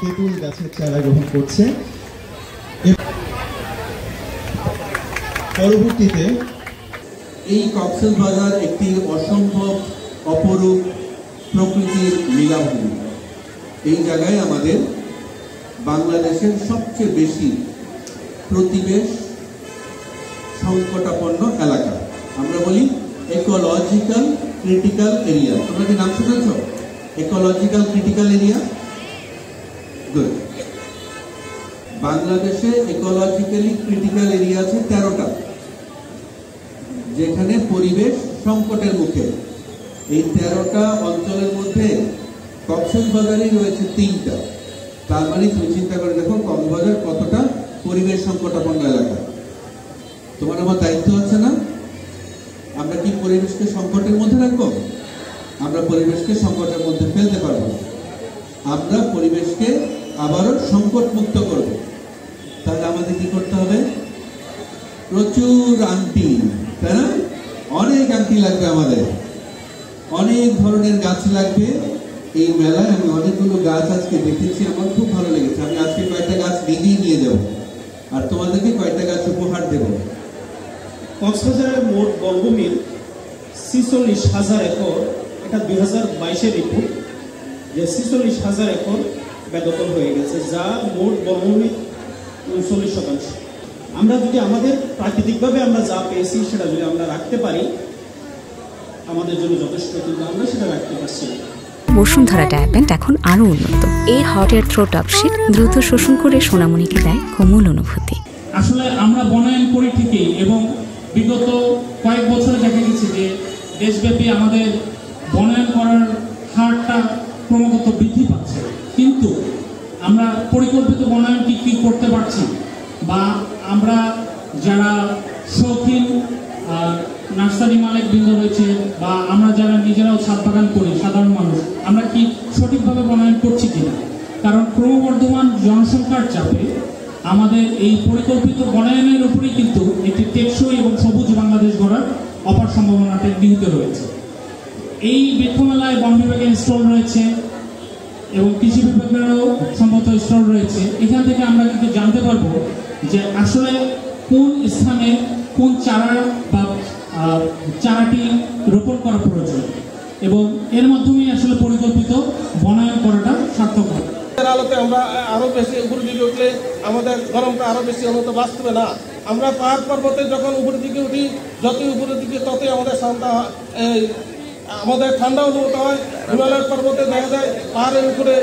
তেঁতুল গাছের চারা গ্রহণ করছে। পরবর্তীতে এই কক্সবাজার একটি অসম্ভব অপরূপ প্রকৃতির লীলাভূমি। এই জায়গায় আমাদের বাংলাদেশের সবচেয়ে বেশি প্রতিবেশ সংকটাপন্ন এলাকা, আমরা বলি ইকোলজিক্যাল ক্রিটিক্যাল এরিয়া। তোমরা কি নাম শুনেছ? Ecological critical area. গুড। বাংলাদেশে ইকোলজিক্যালি ক্রিটিক্যাল এরিয়া আছে 13টা, যেখানে পরিবেশ সংকটের মুখে। এই 13টা অঞ্চলের মধ্যে কক্সবাজারেই রয়েছে 3টা। তার মানে তুমি চিন্তা করে দেখো কক্সবাজার কতটা পরিবেশ সংকটাপন্ন এলাকা। তোমার আমার দায়িত্ব আছে না? আমরা কি পরিবেশকে সংকটের মধ্যে রাখবো? আমরা পরিবেশকে সংকটের মধ্যে ফেলতে পারবো। আমরা পরিবেশকে আবারও সংকট মুক্ত করব। তাহলে আমাদের কি করতে হবে? প্রচুর আংটি, তাই না? অনেক আংটি লাগবে, আমাদের অনেক ধরনের গাছ লাগবে। এই মেলায় আমি অনেকগুলো গাছ আজকে দেখেছি, আমার খুব ভালো লেগেছে। আমি আজকে কয়েকটা গাছ নিজেই নিয়ে যাব আর তোমাদেরকে কয়েকটা গাছ উপহার দেব। কক্সবাজারের মোট বর্গমিল 46,000 একর। এটা 2022-এর রিপোর্ট, যে 46,000 একর বেদখল হয়ে গেছে, যা মোট বর্গমিল 39%। আমরা যদি আমাদের প্রাকৃতিকভাবে আমরা যা পেয়েছি সেটা যদি আমরা রাখতে পারি আমাদের জন্য যথেষ্ট, কিন্তু আমরা সেটা রাখতে পারছি না। বসুন্ধরা ডায়াপেন্ট এখন আরো উন্নত। এই hot air through top sheet দ্রুত শোষণ করে সোনামণিকে দেয় কোমল অনুভূতি। আসলে আমরা বনায়ন করি ঠিকই, এবং বিগত কয়েক বছরে দেখা গেছে যে দেশব্যাপী আমাদের বনায়ন করার হারটা ক্রমাগত বৃদ্ধি পাচ্ছে, কিন্তু আমরা পরিকল্পিত বনায়ন কি করতে পারছি, বা আমরা যারা শৌখিন নার্সারি মালিক বৃন্দ রয়েছে, বা আমরা যারা নিজেরাও ছাদ বাগান করি সাধারণ মানুষ, আমরা কি সঠিকভাবে বনায়ন করছি কিনা? কারণ ক্রমবর্ধমান জনসংখ্যার চাপে আমাদের এই পরিকল্পিত বনায়নের উপরেই কিন্তু একটি টেকসই এবং সবুজ বাংলাদেশ গড়ার অপার সম্ভাবনাটা নিহিত রয়েছে। এই বৃক্ষমেলায় বন বিভাগের স্টল রয়েছে এবং কৃষি বিভাগেরও সম্ভবত স্টল রয়েছে। এখান থেকে আমরা কিন্তু জানতে পারবো যে আসলে কোন স্থানে কোন চারা বা চারাটি রোপণ করা প্রয়োজন, এবং এর মাধ্যমেই আসলে পরিকল্পিত বনায়ন করাটা সার্থক হবে। আলোতে আমরা আরো বেশি উপরের দিকে উঠলে আমাদের গরমটা আরো বেশি অনুভূত বাঁচবে না। আমরা পাহাড় পর্বতে যখন উপরের দিকে উঠি, যতই উপরের দিকে ততই আমাদের ঠান্ডা অনুভূত হয়। হিমালয় পর্বতে দেখা যায় পাহাড়ের উপরে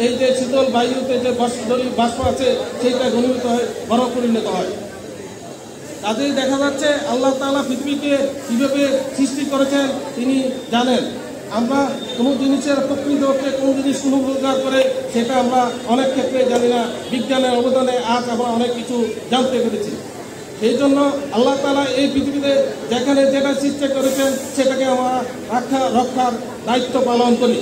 এই যে শীতল বায়ুতে যে বাষ্প আছে সেইটা ঘনীভূত হয়, বরফ পরিণত হয়। কাজেই দেখা যাচ্ছে আল্লাহ তাআলা পৃথিবীকে কীভাবে সৃষ্টি করেছেন তিনি জানেন। আমরা কোনো জিনিসের প্রকৃত অর্থে কোন জিনিস পুনরুদ্ধার করে সেটা আমরা অনেক ক্ষেত্রে জানি না। বিজ্ঞানের অবদানে আজ আমরা অনেক কিছু জানতে পেরেছি। সেই জন্য আল্লাহ তাআলা এই পৃথিবীতে যেখানে যেটা সৃষ্টি করেছেন সেটাকে আমরা রক্ষার দায়িত্ব পালন করি।